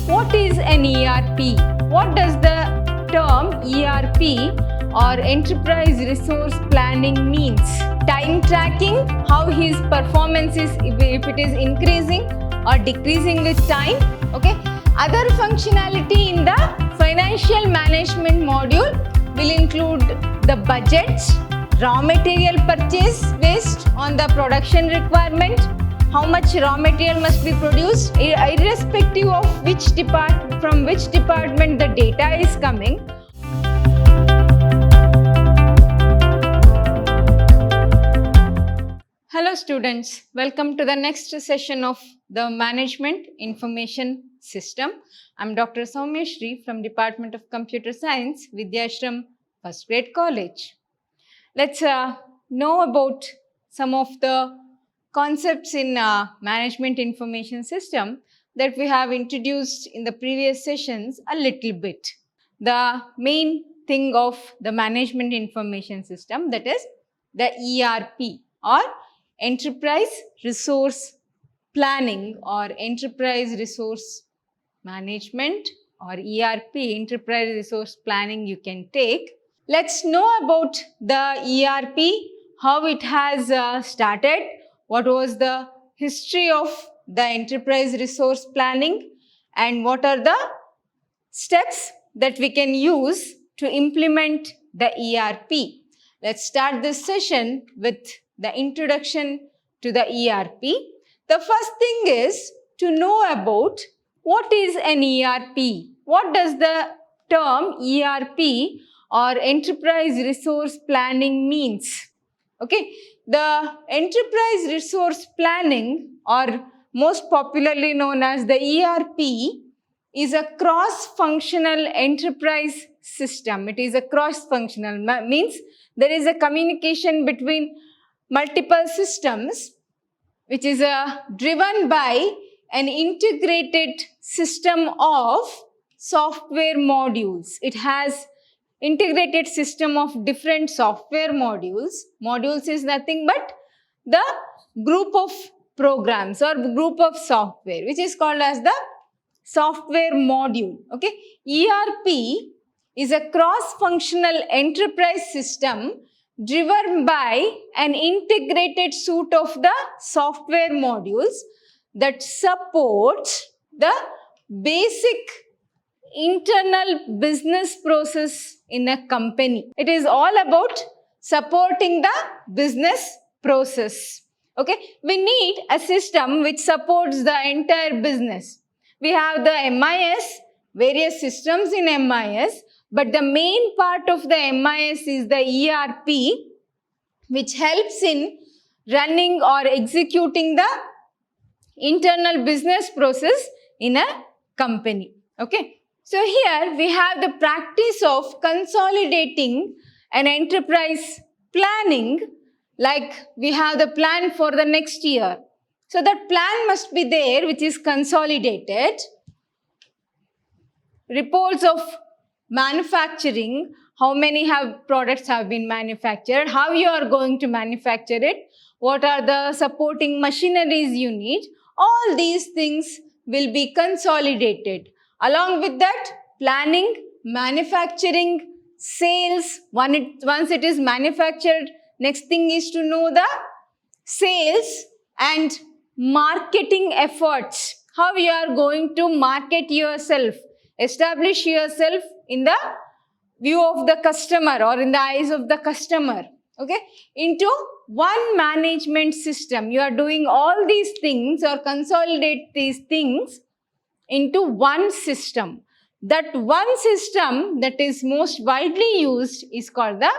What is an ERP? What does the term ERP or Enterprise Resource Planning means? Time tracking, how his performance is, if it is increasing or decreasing with time. Okay. Other functionality in the financial management module will include the budgets, raw material purchase based on the production requirement, how much raw material must be produced, irrespective of from which department the data is coming. Hello students, welcome to the next session of the Management Information System. I'm Dr. Soumya Shri from Department of Computer Science, Vidyashram First Grade College. Let's know about some of the concepts in Management Information System that we have introduced in the previous sessions a little bit. The main thing of the Management Information System, that is the ERP or Enterprise Resource Planning or Enterprise Resource Management or ERP, Enterprise Resource Planning you can take. Let's know about the ERP, how it has started, what was the history of the Enterprise Resource Planning, and what are the steps that we can use to implement the ERP. Let's start this session with the introduction to the ERP. The first thing is to know about what is an ERP. What does the term ERP or Enterprise Resource Planning means? Okay, the Enterprise Resource Planning, or most popularly known as the ERP, is a cross-functional enterprise system. It is a cross-functional, means there is a communication between multiple systems which is driven by an integrated system of software modules. It has integrated system of different software modules. Modules is nothing but the group of programs or group of software which is called as the software module. Okay, ERP is a cross-functional enterprise system driven by an integrated suite of the software modules that supports the basic internal business process in a company. It is all about supporting the business process. Okay, we need a system which supports the entire business. We have the MIS, various systems in MIS, but the main part of the MIS is the ERP, which helps in running or executing the internal business process in a company. Okay, so here we have the practice of consolidating an enterprise planning, like we have the plan for the next year. So that plan must be there, which is consolidated. Reports of manufacturing, how many products have been manufactured, how you are going to manufacture it, what are the supporting machineries you need, all these things will be consolidated. Along with that, planning, manufacturing, sales, once it is manufactured, next thing is to know the sales and marketing efforts, how you are going to market yourself, establish yourself in the view of the customer or in the eyes of the customer. Okay, into one management system. You are doing all these things or consolidate these things into one system. That one system that is most widely used is called the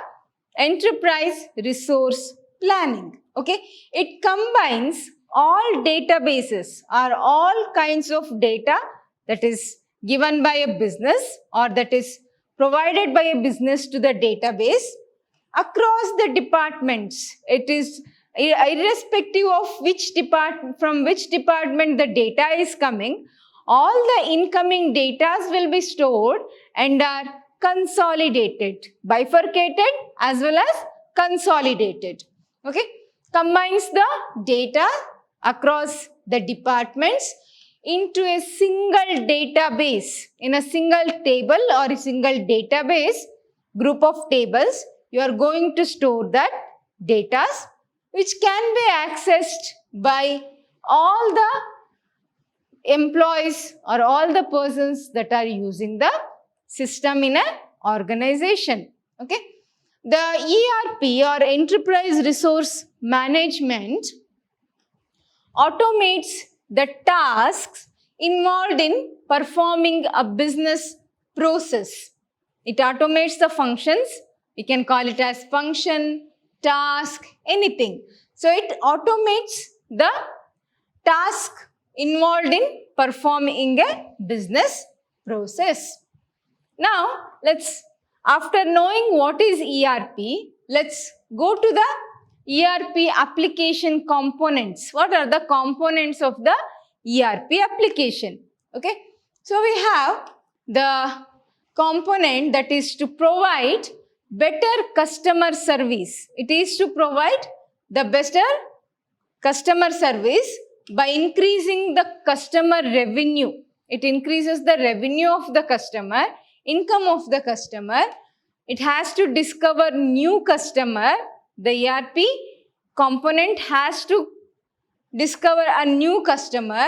Enterprise Resource Planning. Okay, it combines all databases or all kinds of data that is given by a business or that is provided by a business to the database across the departments. It is irrespective of from which department the data is coming, all the incoming data will be stored and are consolidated, bifurcated as well as consolidated. Okay, combines the data across the departments into a single database, in a single table or a single database, group of tables. You are going to store that data which can be accessed by all the employees or all the persons that are using the system in an organization. Okay. The ERP or Enterprise Resource Management automates the tasks involved in performing a business process. It automates the functions. We can call it as function, task, anything. So it automates the task involved in performing a business process. Now, after knowing what is ERP, let's go to the ERP application components. What are the components of the ERP application? Okay. So we have the component that is to provide better customer service. It is to provide the better customer service by increasing the customer revenue. It increases the revenue of the customer, income of the customer. It has to discover new customer. The ERP component has to discover a new customer.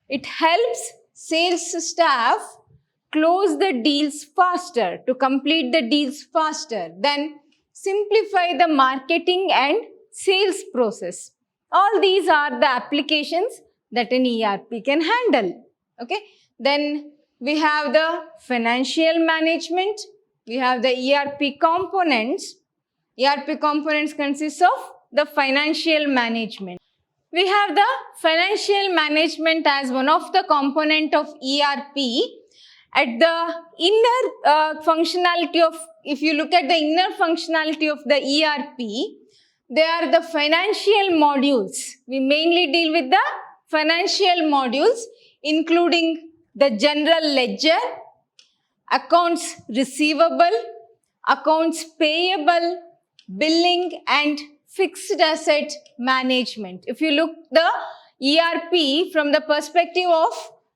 It helps sales staff close the deals faster, to complete the deals faster, then simplify the marketing and sales process. All these are the applications that an ERP can handle. Okay. Then we have the financial management. We have the ERP components. ERP components consist of the financial management. We have the financial management as one of the component of ERP. At the inner functionality of, if you look at the inner functionality of the ERP, they are the financial modules. We mainly deal with the financial modules, including the general ledger, accounts receivable, accounts payable, billing, and fixed asset management. If you look the ERP from the perspective of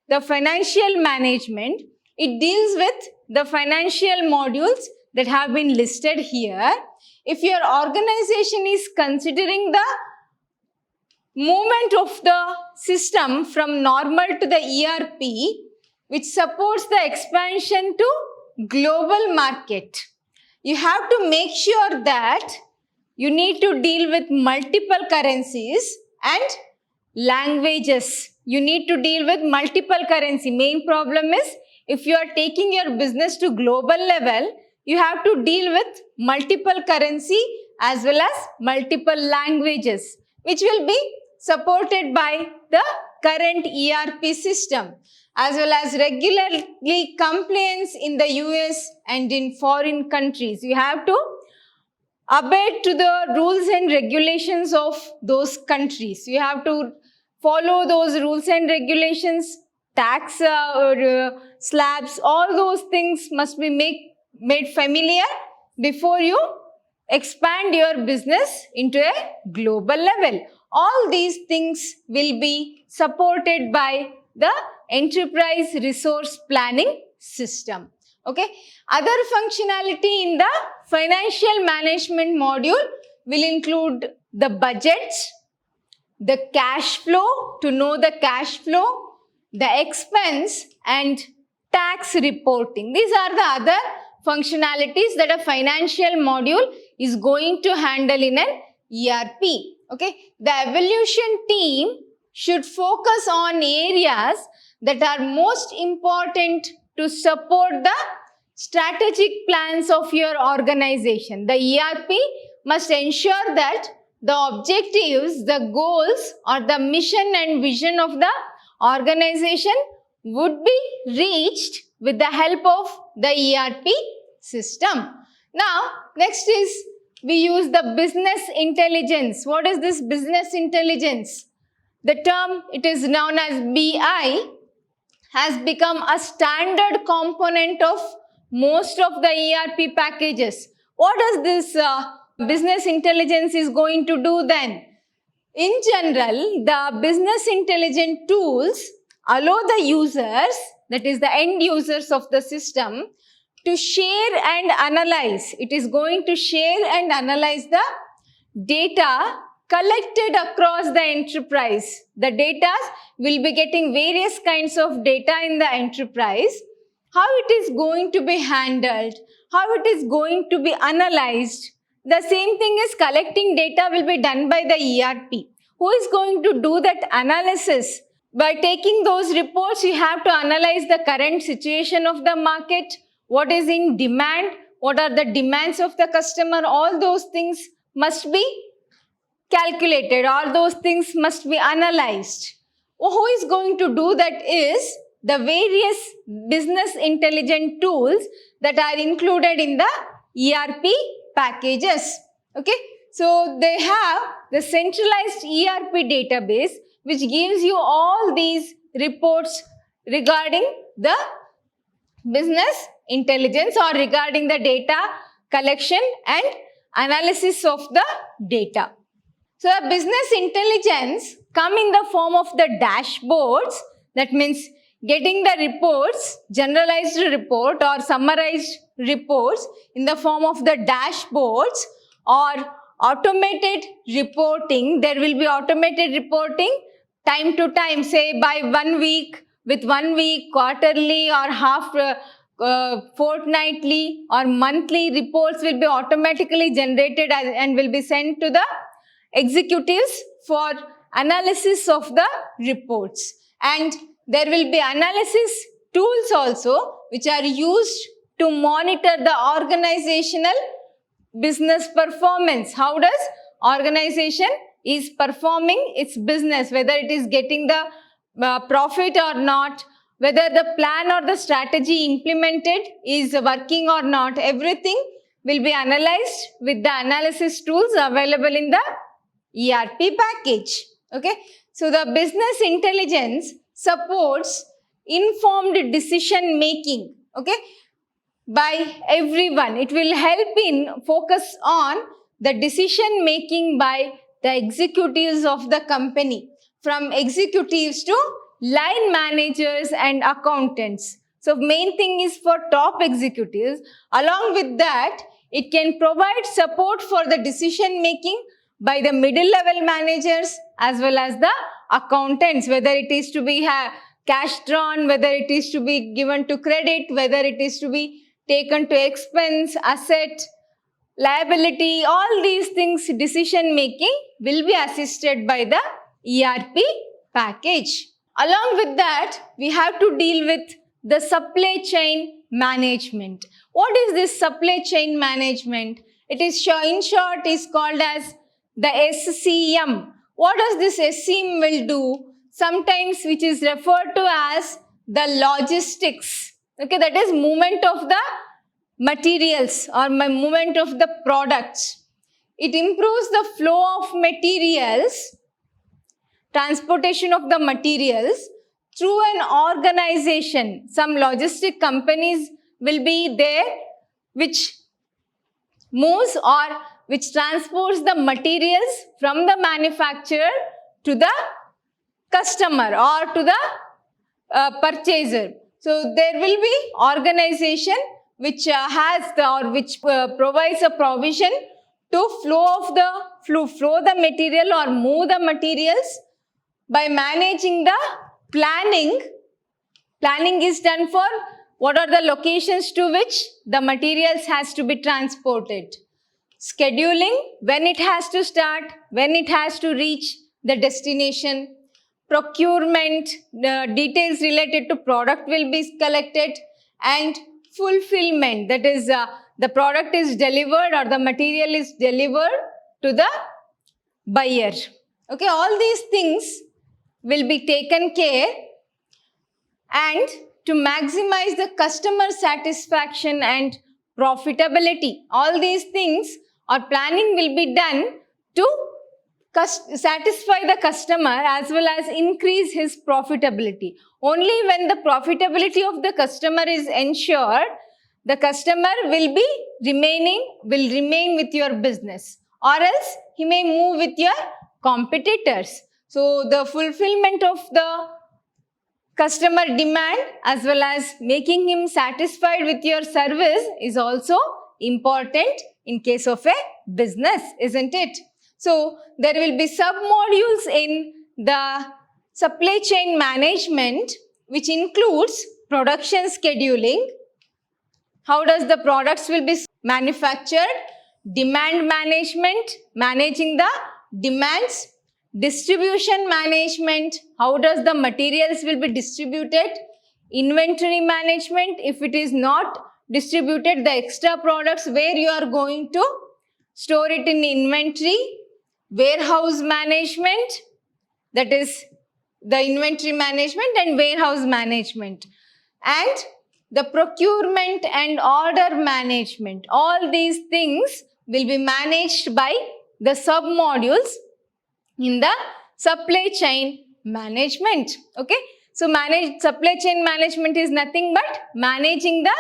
the financial management, it deals with the financial modules that have been listed here. If your organization is considering the movement of the system from normal to the ERP, which supports the expansion to global market, you have to make sure that you need to deal with multiple currencies and languages. You need to deal with multiple currency. Main problem is, if you are taking your business to global level, you have to deal with multiple currency as well as multiple languages, which will be supported by the current ERP system, as well as regularly compliance in the US and in foreign countries. You have to abide to the rules and regulations of those countries. You have to follow those rules and regulations, tax slabs, all those things must be made familiar before you expand your business into a global level. All these things will be supported by the enterprise resource planning system. Okay. Other functionality in the financial management module will include the budgets, the cash flow, to know the cash flow, the expense, and tax reporting. These are the other functionalities that a financial module is going to handle in an ERP. Okay. The evolution team should focus on areas that are most important to support the strategic plans of your organization. The ERP must ensure that the objectives, the goals, or the mission and vision of the organization would be reached with the help of the ERP system. Now, next is we use the business intelligence. What is this business intelligence? The term, it is known as BI, has become a standard component of most of the ERP packages. What does this business intelligence is going to do then? In general, the business intelligence tools allow the users, that is the end users of the system, to share and analyze. It is going to share and analyze the data collected across the enterprise. The data will be getting various kinds of data in the enterprise. How it is going to be handled, how it is going to be analyzed. The same thing is collecting data will be done by the ERP. Who is going to do that analysis? By taking those reports, you have to analyze the current situation of the market, what is in demand, what are the demands of the customer. All those things must be calculated, all those things must be analyzed. Who is going to do that is the various business intelligence tools that are included in the ERP packages. Okay, so they have the centralized ERP database which gives you all these reports regarding the business intelligence or regarding the data collection and analysis of the data. So the business intelligence come in the form of the dashboards. That means getting the reports, generalized report or summarized reports in the form of the dashboards or automated reporting. There will be automated reporting time to time, say by 1 week, with 1 week, quarterly or half fortnightly or monthly reports will be automatically generated and will be sent to the executives for analysis of the reports. And there will be analysis tools also which are used to monitor the organizational business performance. How does organization is performing its business, whether it is getting the profit or not, whether the plan or the strategy implemented is working or not. Everything will be analyzed with the analysis tools available in the ERP package. Okay, so the business intelligence supports informed decision making. Okay, by everyone. It will help in focus on the decision making by the executives of the company, from executives to line managers and accountants. So main thing is for top executives. Along with that, it can provide support for the decision making by the middle level managers as well as the accountants, whether it is to be cash drawn, whether it is to be given to credit, whether it is to be taken to expense, asset, liability, all these things, decision making will be assisted by the ERP package. Along with that, we have to deal with the supply chain management. What is this supply chain management? It is in short is called as the SCM. What does this SCM will do? Sometimes which is referred to as the logistics. Okay, that is movement of the materials or movement of the products. It improves the flow of materials, transportation of the materials through an organization. Some logistic companies will be there which moves or which transports the materials from the manufacturer to the customer or to the purchaser. So there will be organization which has the or which provides a provision to flow the material or move the materials by managing the planning. Planning is done for what are the locations to which the materials has to be transported. Scheduling, when it has to start, when it has to reach the destination. Procurement, the details related to product will be collected, and fulfillment, that is the product is delivered or the material is delivered to the buyer. Okay, all these things will be taken care, and to maximize the customer satisfaction and profitability, all these things or planning will be done to satisfy the customer as well as increase his profitability. Only when the profitability of the customer is ensured, the customer will remain with your business, or else he may move with your competitors. So the fulfillment of the customer demand as well as making him satisfied with your service is also important in case of a business, isn't it? So there will be sub-modules in the supply chain management, which includes production scheduling, how does the products will be manufactured, demand management, managing the demands, distribution management, how does the materials will be distributed, inventory management, if it is not distributed, the extra products where you are going to store it in inventory, warehouse management, that is the inventory management and warehouse management, and the procurement and order management. All these things will be managed by the sub-modules in the supply chain management. Okay, so supply chain management is nothing but managing the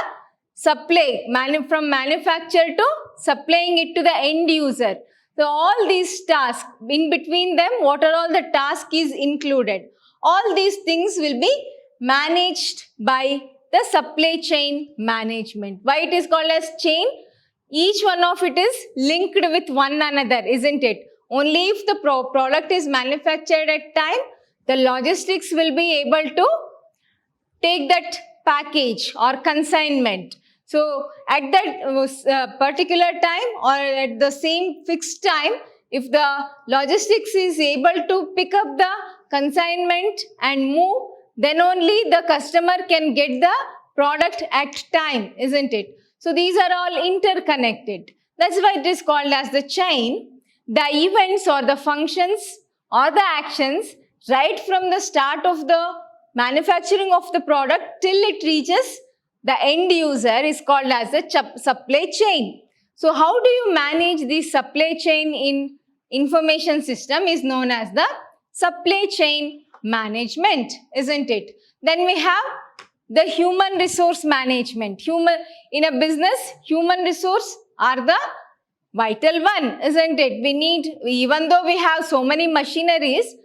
supply from manufacturer to supplying it to the end user. So all these tasks, in between them, what are all the tasks is included. All these things will be managed by the supply chain management. Why it is called as chain? Each one of it is linked with one another, isn't it? Only if the product is manufactured at time, the logistics will be able to take that package or consignment. So at that particular time or at the same fixed time, if the logistics is able to pick up the consignment and move, then only the customer can get the product at time, isn't it? So these are all interconnected. That's why it is called as the chain. The events or the functions or the actions right from the start of the manufacturing of the product till it reaches the end user is called as the supply chain. So how do you manage the supply chain in information system is known as the supply chain management, isn't it? Then we have the human resource management. In a business, human resource are the vital one, isn't it? We need, even though we have so many machineries,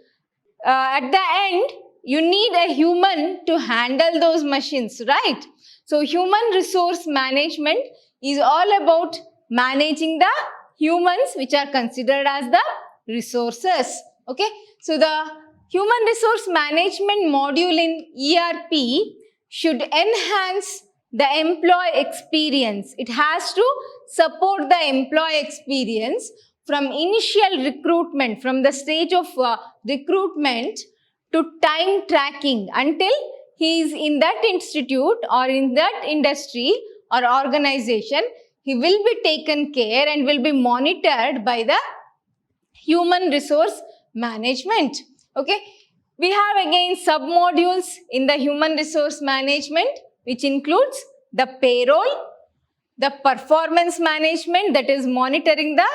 at the end, you need a human to handle those machines, right? So human resource management is all about managing the humans which are considered as the resources. Okay, so the human resource management module in ERP should enhance the employee experience. It has to support the employee experience from initial recruitment, from the stage of recruitment to time tracking until he is in that institute or in that industry or organization. He will be taken care and will be monitored by the human resource management. Okay, we have again sub-modules in the human resource management, which includes the payroll, the performance management, that is monitoring the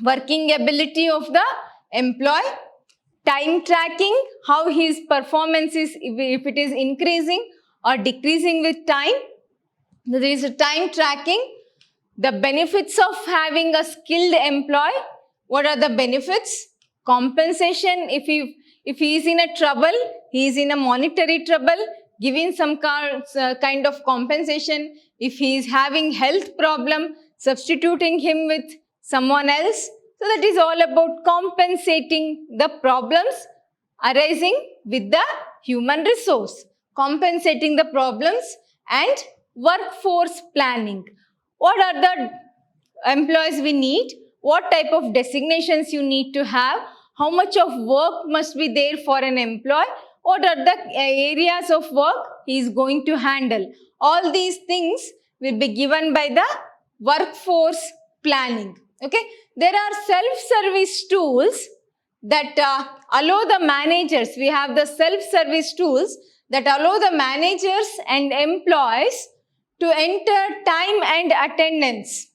working ability of the employee, time tracking, how his performance is, if it is increasing or decreasing with time. There is a time tracking, the benefits of having a skilled employee. What are the benefits? Compensation, if he is in a trouble, he is in a monetary trouble, giving some kind of compensation. If he is having health problem, substituting him with someone else. So that is all about compensating the problems arising with the human resource, compensating the problems, and workforce planning. What are the employees we need? What type of designations you need to have? How much of work must be there for an employee? What are the areas of work he is going to handle? All these things will be given by the workforce planning. Okay, there are self-service tools that allow the managers. We have the self-service tools that allow the managers and employees to enter time and attendance.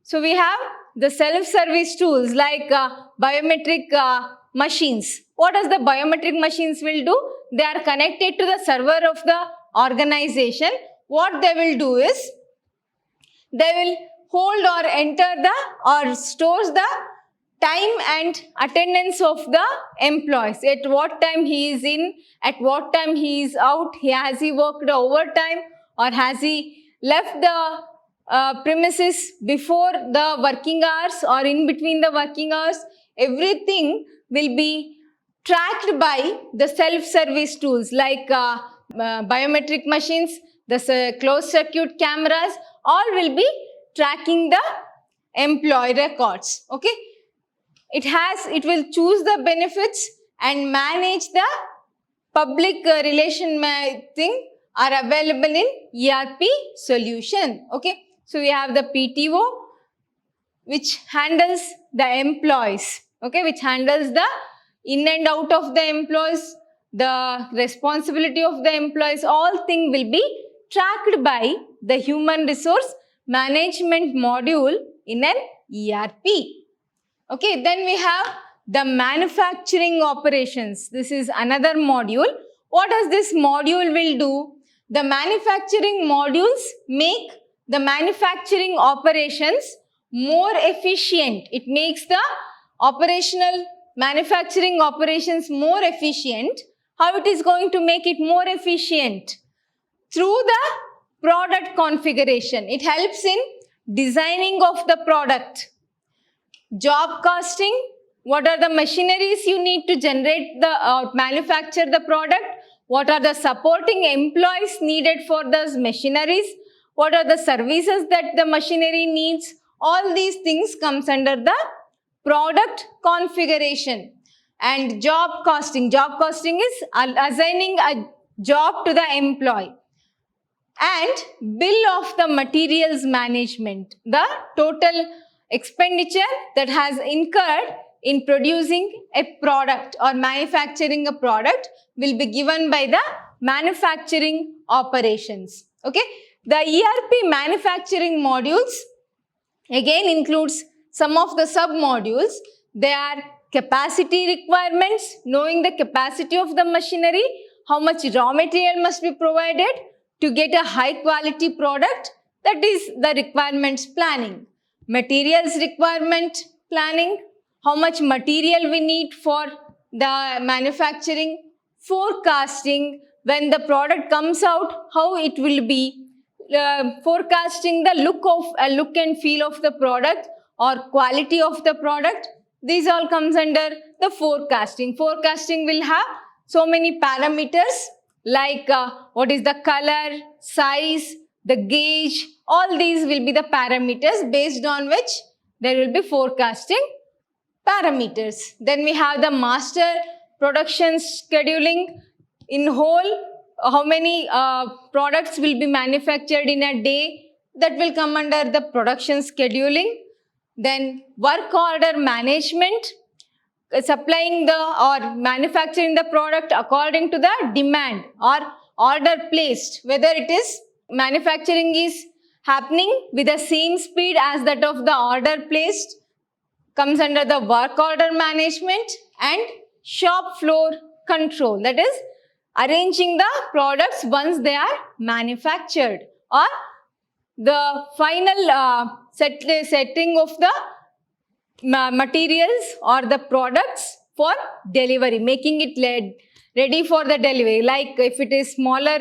So we have the self-service tools like biometric machines. What does the biometric machines will do? They are connected to the server of the organization. What they will do is, they will hold or enter the or stores the time and attendance of the employees. At what time he is in, at what time he is out, has he worked overtime or has he left the premises before the working hours or in between the working hours. Everything will be tracked by the self-service tools like biometric machines, the closed circuit cameras, all will be tracking the employee records. Okay. It will choose the benefits and manage the public relation thing are available in ERP solution. Okay. So we have the PTO, which handles the employees. Okay. Which handles the in and out of the employees, the responsibility of the employees, all things will be tracked by the human resource management module in an ERP. Okay, then we have the manufacturing operations. This is another module. What does this module will do? The manufacturing modules make the manufacturing operations more efficient. It makes the operational manufacturing operations more efficient. How it is going to make it more efficient? Through the product configuration. It helps in designing of the product. Job costing, what are the machineries you need to generate the manufacture the product? What are the supporting employees needed for those machineries? What are the services that the machinery needs? All these things comes under the product configuration. And job costing. Job costing is assigning a job to the employee. And bill of the materials management. The total expenditure that has incurred in producing a product or manufacturing a product will be given by the manufacturing operations. Okay. The ERP manufacturing modules again includes some of the sub-modules. They are capacity requirements, knowing the capacity of the machinery, how much raw material must be provided to get a high quality product, that is the requirements planning. Materials requirement planning, how much material we need for the manufacturing. Forecasting, when the product comes out, how it will be. Forecasting the look and feel of the product or quality of the product. These all comes under the forecasting. Forecasting will have so many parameters like what is the color, size, the gauge, all these will be the parameters based on which there will be forecasting parameters. Then we have the master production scheduling. In whole, how many products will be manufactured in a day, that will come under the production scheduling. Then work order management, supplying the or manufacturing the product according to the demand or order placed, whether it is manufacturing is happening with the same speed as that of the order placed, comes under the work order management. And shop floor control, that is arranging the products once they are manufactured, or the final setting of the materials or the products for delivery, making it ready for the delivery. Like if it is smaller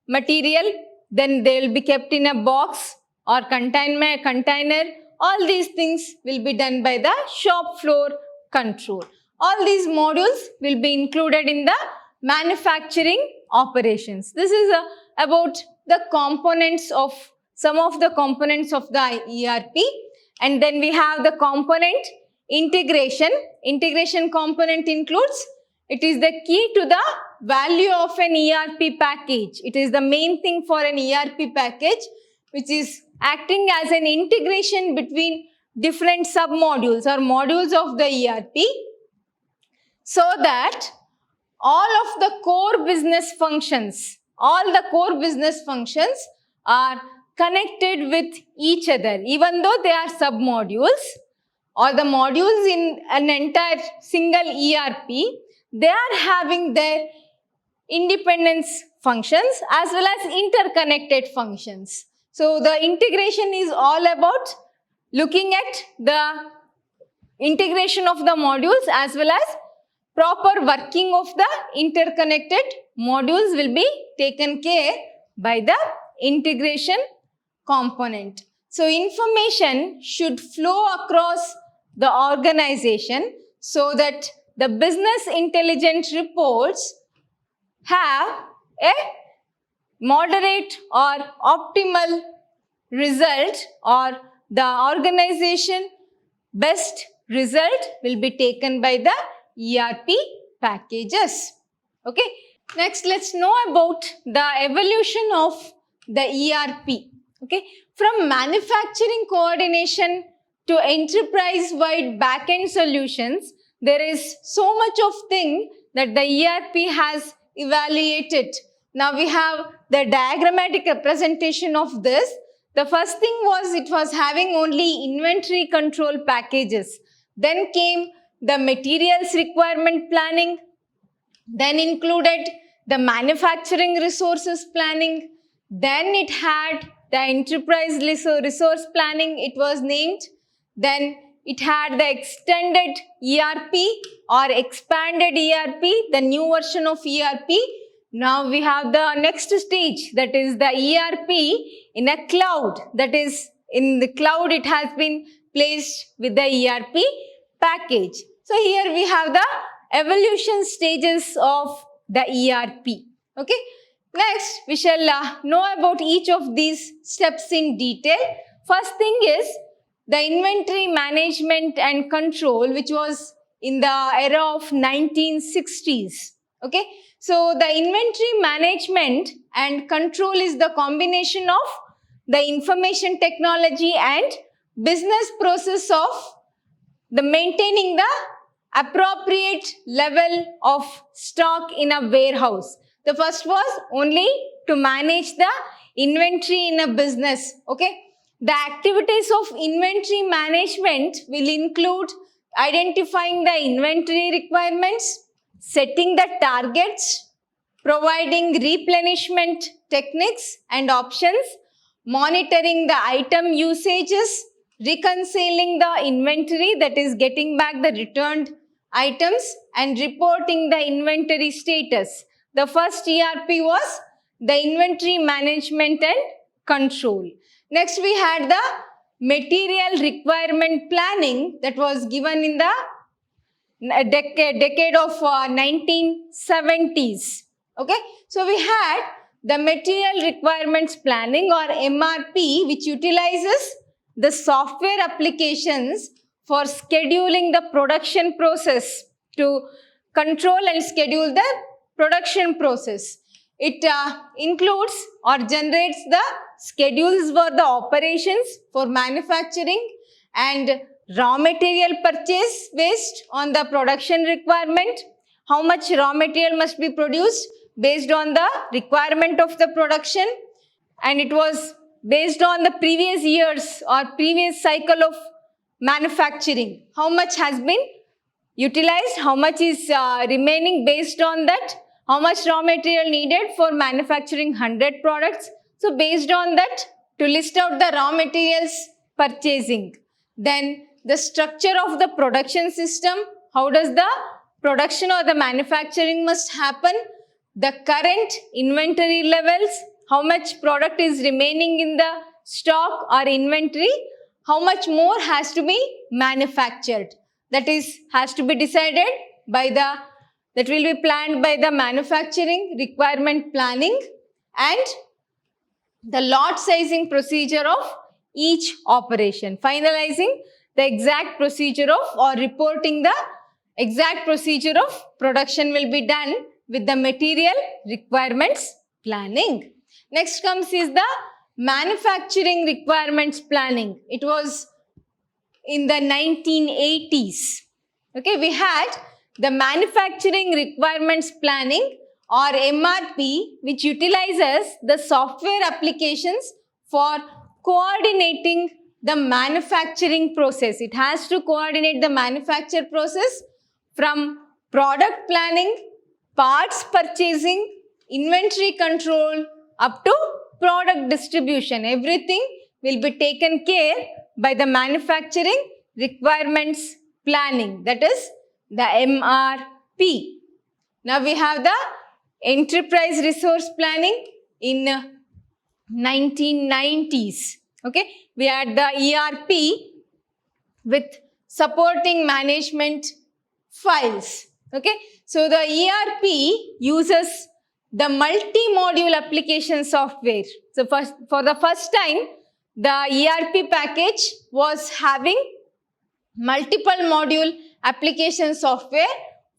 material, then they will be kept in a box or container. All these things will be done by the shop floor control. All these modules will be included in the manufacturing operations. This is about the components of some of the components of the ERP. And then we have the component integration. Integration component includes, it is the key to the value of an ERP package. It is the main thing for an ERP package, which is acting as an integration between different sub-modules or modules of the ERP, so that all of the core business functions are connected with each other, even though they are sub-modules or the modules in an entire single ERP, they are having their independence functions as well as interconnected functions. So the integration is all about looking at the integration of the modules as well as proper working of the interconnected modules will be taken care by the integration component. So information should flow across the organization so that the business intelligence reports have a moderate or optimal result, or the organization best result will be taken by the ERP packages. Okay. Next, let's know about the evolution of the ERP. Okay. From manufacturing coordination to enterprise-wide backend solutions, there is so much of thing that the ERP has evaluated. Now we have the diagrammatic representation of this. The first thing was it was having only inventory control packages. Then came the materials requirement planning. Then included the manufacturing resources planning. Then it had the enterprise resource planning, it was named. Then it had the extended ERP or expanded ERP, the new version of ERP. Now we have the next stage, that is the ERP in a cloud. That is, in the cloud it has been placed with the ERP package. So here we have the evolution stages of the ERP. Okay. Next, we shall know about each of these steps in detail. First thing is the inventory management and control, which was in the era of 1960s. Okay. So the inventory management and control is the combination of the information technology and business process of the maintaining the appropriate level of stock in a warehouse. The first was only to manage the inventory in a business. Okay. The activities of inventory management will include identifying the inventory requirements, setting the targets, providing replenishment techniques and options, monitoring the item usages, reconciling the inventory, that is getting back the returned items, and reporting the inventory status. The first ERP was the inventory management and control. Next, we had the material requirement planning that was given in the decade of 1970s. Okay, so we had the material requirements planning or MRP, which utilizes the software applications for scheduling the production process, to control and schedule the production process. It includes or generates the schedules for the operations for manufacturing and raw material purchase based on the production requirement. How much raw material must be produced based on the requirement of the production, and it was based on the previous years or previous cycle of manufacturing. How much has been utilized, how much is remaining based on that, how much raw material needed for manufacturing 100 products. So based on that, to list out the raw materials purchasing. Then the structure of the production system, how does the production or the manufacturing must happen, the current inventory levels, how much product is remaining in the stock or inventory, how much more has to be manufactured. That is, has to be decided by the, that will be planned by the manufacturing requirement planning, and the lot sizing procedure of each operation, finalizing the exact procedure of or reporting the exact procedure of production will be done with the material requirements planning. Next comes is the manufacturing requirements planning. It was in the 1980s. Okay, we had the manufacturing requirements planning or MRP, which utilizes the software applications for coordinating the manufacturing process. It has to coordinate the manufacture process from product planning, parts purchasing, inventory control, up to product distribution. Everything will be taken care by the manufacturing requirements planning, that is the MRP. Now we have the enterprise resource planning in 1990s. Okay, we had the ERP with supporting management files. Okay, so the ERP uses the multi-module application software. So for the first time, the ERP package was having multiple module application software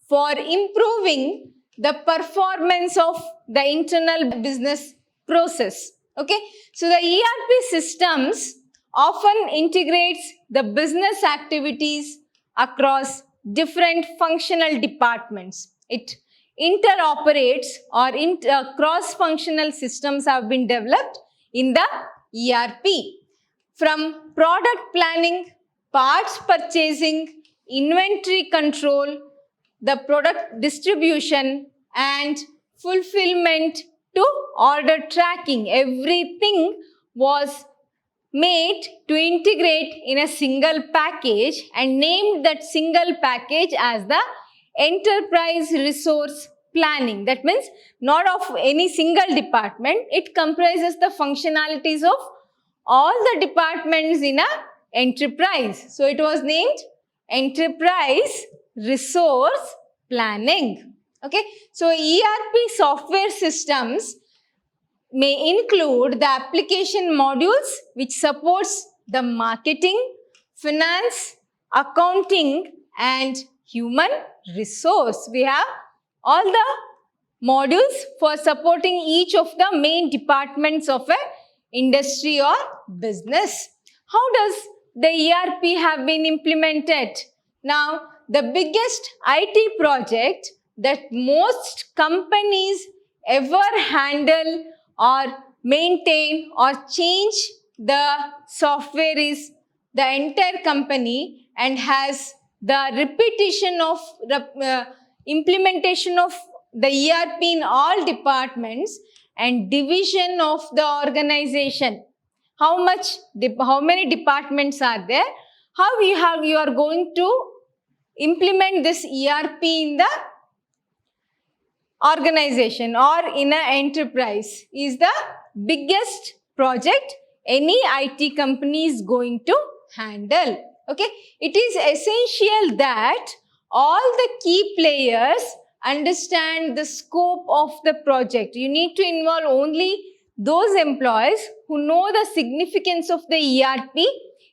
for improving the performance of the internal business process. Okay, so the ERP systems often integrates the business activities across different functional departments. It interoperates or cross-functional systems have been developed in the ERP. From product planning, parts purchasing, inventory control, the product distribution and fulfillment to order tracking, everything was made to integrate in a single package and named that single package as the enterprise resource planning. That means not of any single department, it comprises the functionalities of all the departments in a enterprise. So it was named enterprise resource planning. Okay, so ERP software systems may include the application modules which supports the marketing, finance, accounting and human resource. We have all the modules for supporting each of the main departments of an industry or business. How does the ERP have been implemented? Now, the biggest IT project that most companies ever handle or maintain or change the software is the entire company and has the repetition of implementation of the ERP in all departments and division of the organization. How many departments are there? How you are going to implement this ERP in the organization or in an enterprise is the biggest project any IT company is going to handle. Okay, it is essential that all the key players understand the scope of the project. You need to involve only those employees who know the significance of the ERP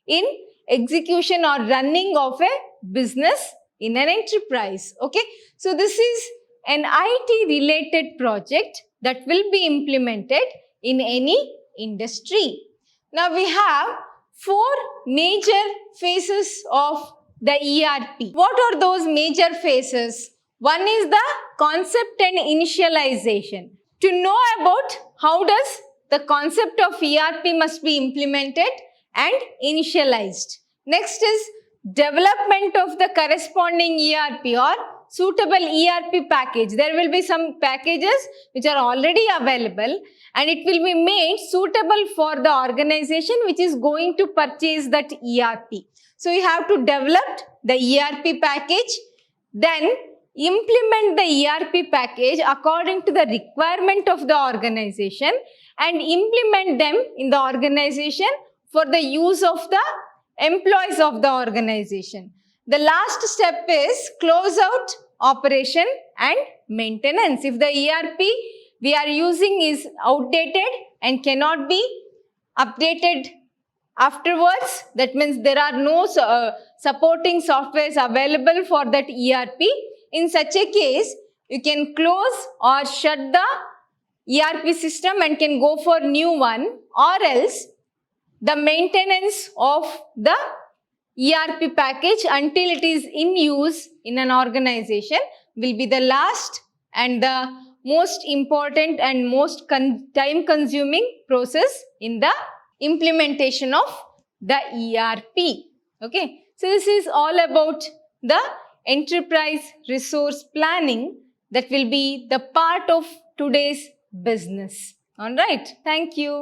in execution or running of a business in an enterprise. Okay, so this is an IT related project that will be implemented in any industry. Now we have 4 major phases of the ERP. What are those major phases? One is the concept and initialization. To know about how does the concept of ERP must be implemented and initialized. Next is development of the corresponding ERP or suitable ERP package. There will be some packages which are already available and it will be made suitable for the organization which is going to purchase that ERP. So you have to develop the ERP package, then implement the ERP package according to the requirement of the organization and implement them in the organization for the use of the employees of the organization. The last step is close out operation and maintenance. If the ERP we are using is outdated and cannot be updated afterwards, that means there are no supporting softwares available for that ERP. In such a case, you can close or shut the ERP system and can go for new one, or else the maintenance of the ERP package until it is in use in an organization will be the last and the most important and most time consuming process in the implementation of the ERP. Okay, so this is all about the enterprise resource planning that will be the part of today's business. All right, thank you.